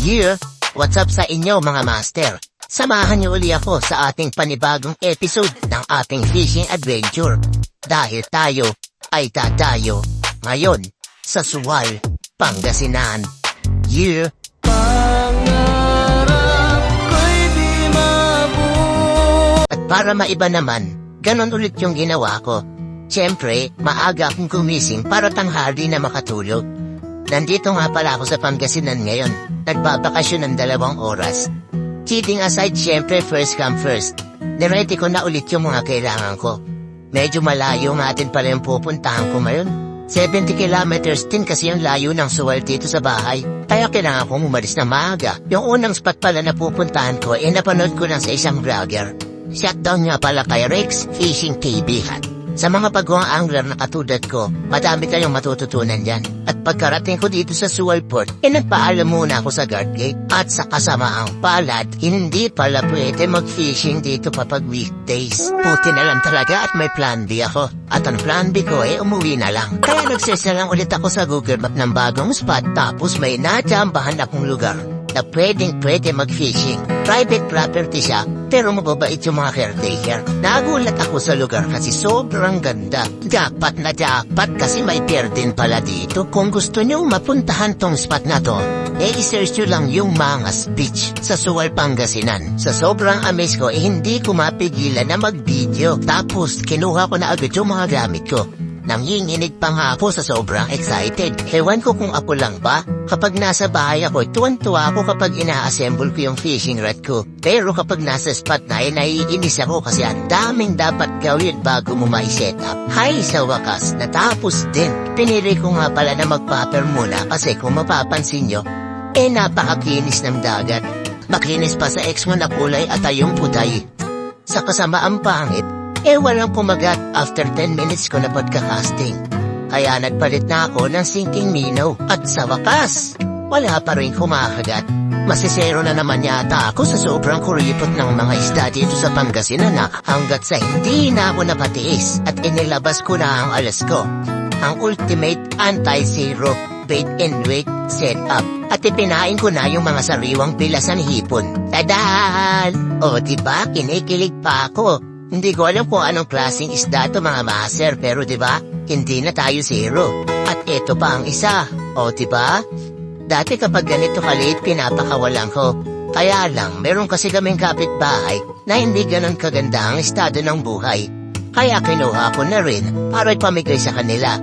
Yeah, what's up sa inyo mga master? Samahan niyo uli ako sa ating panibagong episode ng ating fishing adventure. Dahil tayo ay tatayo ngayon sa Suwal, Pangasinan. Yeah. At para maiba naman, ganon ulit yung ginawa ko. Siyempre, maaga akong gumising para tanghali na makatulog. Nandito nga pala ako sa Pangasinan ngayon. Nagbabakasyon ng 2 oras. Cheating aside, siyempre first come first. Niready ko na ulit yung mga kailangan ko. Medyo malayo nga din pala yung pupuntahan ko ngayon. 70 kilometers din kasi yung layo ng Suwal dito sa bahay. Kaya kailangan kong umalis na maaga. Yung unang spot pala na pupuntahan ko napanood ko lang sa isang vlogger. Shutdown nga pala kay Rex Fishing TV. Sa mga pagawang angler na katulad ko, madami kayong matututunan dyan. At pagkarating ko dito sa Suwal Port, nagpaalam muna ako sa guard gate. At sa kasamaang palad, hindi pala pwede mag-fishing dito kapag weekdays. Puti na lang talaga at may plan B ako. At ang plan B ko umuwi na lang. Kaya nagsesalang ulit ako sa Google Map ng bagong spot tapos may natsambahan akong lugar na pwede mag-fishing. Private property siya, pero mababait yung mga caretaker. Nagulat ako sa lugar kasi sobrang ganda. Dapat na dapat kasi may pier din pala dito. Kung gusto nyo mapuntahan tong spot na to, i-search nyo lang yung Mangas Beach sa Suwal, Pangasinan. Sa sobrang amaze ko, hindi ko mapigilan na mag-video. Tapos, kinuha ko na agad yung mga gamit ko. Nanginginig pa nga ako sa sobrang excited. Ewan ko kung ako lang ba. Kapag nasa bahay ako, tuwan-tuwa ako kapag ina-assemble ko yung fishing rod ko. Pero kapag nasa spot na naiinis ako kasi ang daming dapat gawin bago mo ma-set up. Hay, sa wakas, natapos din. Pinili ko nga pala na mag-paper muna kasi kung mapapansin nyo, napakakinis ng dagat. Makinis pa sa ex mo na kulay at ayong puday. Sa kasamaang pangit, walang pumagat after 10 minutes ko na podcasting. Kaya nagpalit na ako ng sinking minnow. At sa wakas, wala pa rin kumakagat. Masisero na naman yata ako sa sobrang kuripot ng mga isda dito sa Pangasinan hanggat sa hindi na ako napatiis at inilabas ko na ang alas ko. Ang ultimate anti-zero bait and weight setup. At ipinain ko na yung mga sariwang pilasan hipon. Tadaan! O diba, kinikilig pa ako. Hindi ko alam kung anong klaseng isda to mga master, pero diba, hindi na tayo zero. At eto pa ang isa, o diba? Dati kapag ganito kaliit pinapakawalan ko. Kaya lang, meron kasi kaming kapitbahay na hindi ganon kaganda ang estado ng buhay. Kaya kinuha ko na rin para ipamigay sa kanila.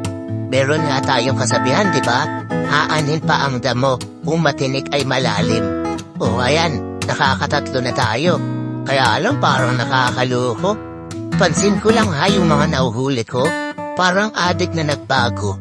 Meron nga tayong kasabihan, diba? Aanin pa ang damo, kung matinik ay malalim. O ayan, nakakatatlo na tayo. Kaya alam, parang nakakaloko. Pansin ko lang yung mga nauhuli ko. Parang adik na nagbago.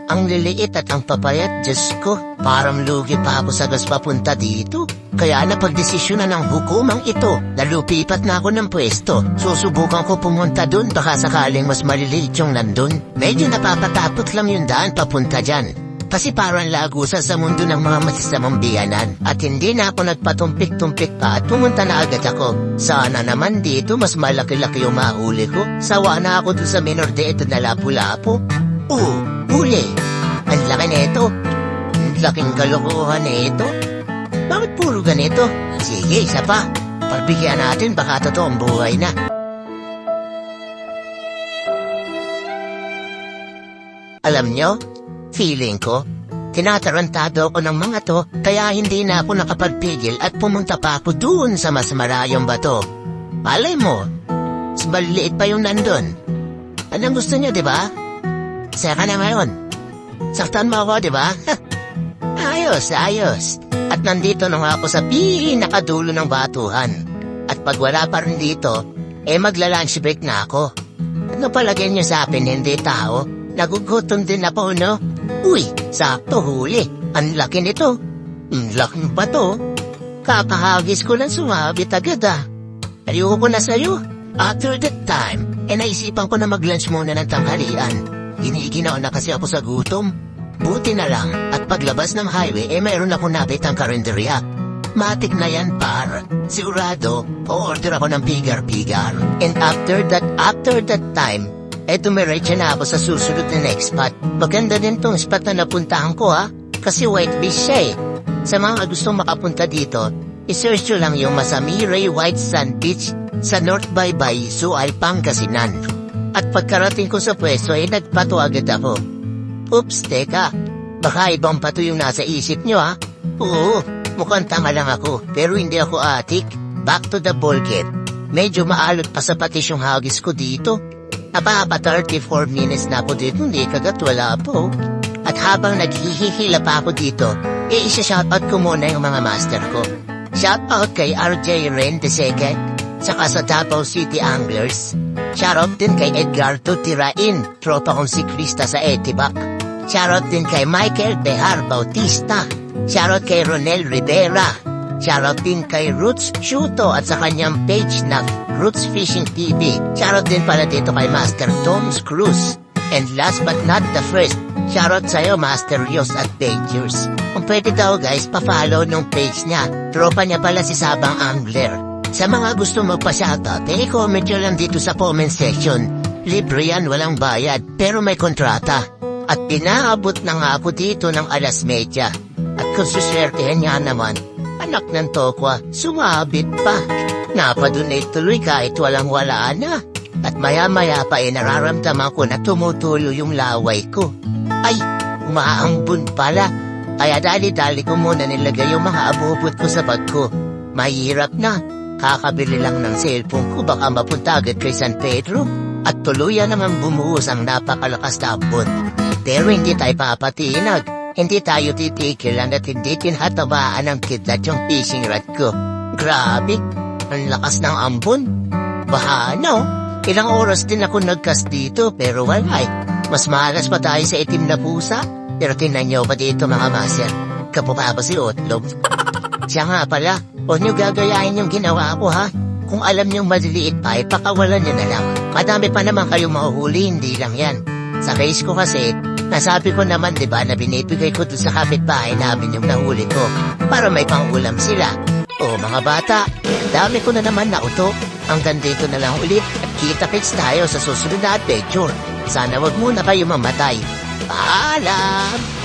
Ang liliit at ang papayat, Diyos ko. Parang lugi pa ako sa gas papunta dito. Kaya napagdesisyonan ng hukumang ito. Nalupipat na ako ng pwesto. Susubukan ko pumunta dun, baka sakaling mas maliliit yung nandun. Medyo napapatapot lang yung daan papunta dyan. Kasi parang lagusa sa mundo ng mga masasamang biyanan. At hindi na ako nagpatumpik-tumpik pa at pumunta na agad ako. Sana naman dito mas malaki-laki yung mahuli ko. Sawa na ako dun sa minor de ito na lapu-lapu. Huli. Ang laki nito. Ang laking kalokohan nito. Bakit puro ganito? Sige, isa pa. Pagbigyan natin baka totoong buhay na. Alam nyo? Feeling ko, tinatarantado ako ng mga to, kaya hindi na ako nakapagpigil at pumunta pa ako doon sa mas malayong bato. Palay mo, mas maliliit pa yung nandun. Anong gusto niyo, di ba? Saka na ngayon. Saktan mo ako, di ba? Ayos. At nandito na nga ako sa pinakadulo ng batuhan. At pag wala pa rin dito, magla-lunch break na ako. Ano palagay niyo sa akin, hindi tao? Nagugutom din ako, no? Uy, sakto huli. Ang laki nito. Ang laking bato. Kakahagis ko lang sumabit agad Ayoko ko na sa'yo. After that time, naisipan ko na mag-lunch muna ng tanghalian. Hiniginaw na kasi ako sa gutom. Buti na lang, at paglabas ng highway, mayroon ako nabit ang karinderya. Matik na yan, par. Sigurado, o-order ako ng pigar-pigar. And after that time, dumiretso na ako sa susunod na next spot. Maganda din tong spot na napuntahan ko kasi white beach siya Sa mga gustong makapunta dito, isearch nyo lang yung Masamirey White Sand Beach sa North Baybay, Sual, Pangasinan. At pagkarating ko sa pwesto ay nagpato agad ako. Oops, teka. Baka ibang pato yung nasa isip nyo ha? Oo, mukhang tama lang ako pero hindi ako atik. Back to the ballgame. Medyo maalot pa sa patis yung hagis ko dito. Aba, 34 minutes na ako dito, hindi kagat wala po. At habang naghihihila pa ako dito, isa-shoutout ko muna yung mga master ko. Shoutout kay RJ Ren II, saka sa Davao City Anglers. Shoutout din kay Edgardo Tirain, tropa kong siklista sa Etibac. Shoutout din kay Michael Behar Bautista. Shoutout kay Ronel Rivera. Shoutout din kay Roots Shuto at sa kanyang page na Roots Fishing TV. Shoutout din pala dito kay Master Tom's Cruise. And last but not the first, shoutout sa'yo Master Rios Adventures. Kung pwede daw guys, pa-follow nung page niya. Tropa niya pala si Sabang Angler. Sa mga gusto magpa-shoutout, i-comment nyo lang dito sa comment section. Libre yan, walang bayad, pero may kontrata. At pinaabot na nga ako dito ng 30:30. At kung suswertehan niya naman, anak ng tokwa, sumabit pa. Napadonate tuloy kahit walang-wala na. At maya-maya pa nararamdaman ko na tumutulo yung laway ko. Ay, umaambun pala. Kaya dali-dali ko muna nilagay yung mga abubot ko sa bag ko. Mahirap na. Kakabili lang ng cellphone ko baka mapunta agad kay San Pedro. At tuluyan naman bumuhos ang napakalakas na ambon. Pero hindi tayo papatinag. Hindi tayo titikilan at hindi tinhatamaan ng kidlat yung fishing rod ko. Grabe, ang lakas ng ambon. Bahano. Ilang oras din ako nagcast dito pero wala eh. Mas malas pa tayo sa itim na pusa. Pero tingnan nyo pa dito mga master. Kapupapa si Otlog. Siya nga pala, huwag nyo gagayahin yung ginawa ko ha. Kung alam nyong maliliit pa, pakawalan nyo na lang. Madami pa naman kayong mahuhuli, hindi lang yan. Sa case ko kasi, nasabi ko naman diba na binibigay ko doon sa kapitbahay namin yung nahuli ko. Para may pangulam sila. O mga bata, dami ko na naman nauto. Hanggang dito na lang ulit at kita-kits tayo sa susunod na adventure. Sana wag muna kayo mamatay. Paalam!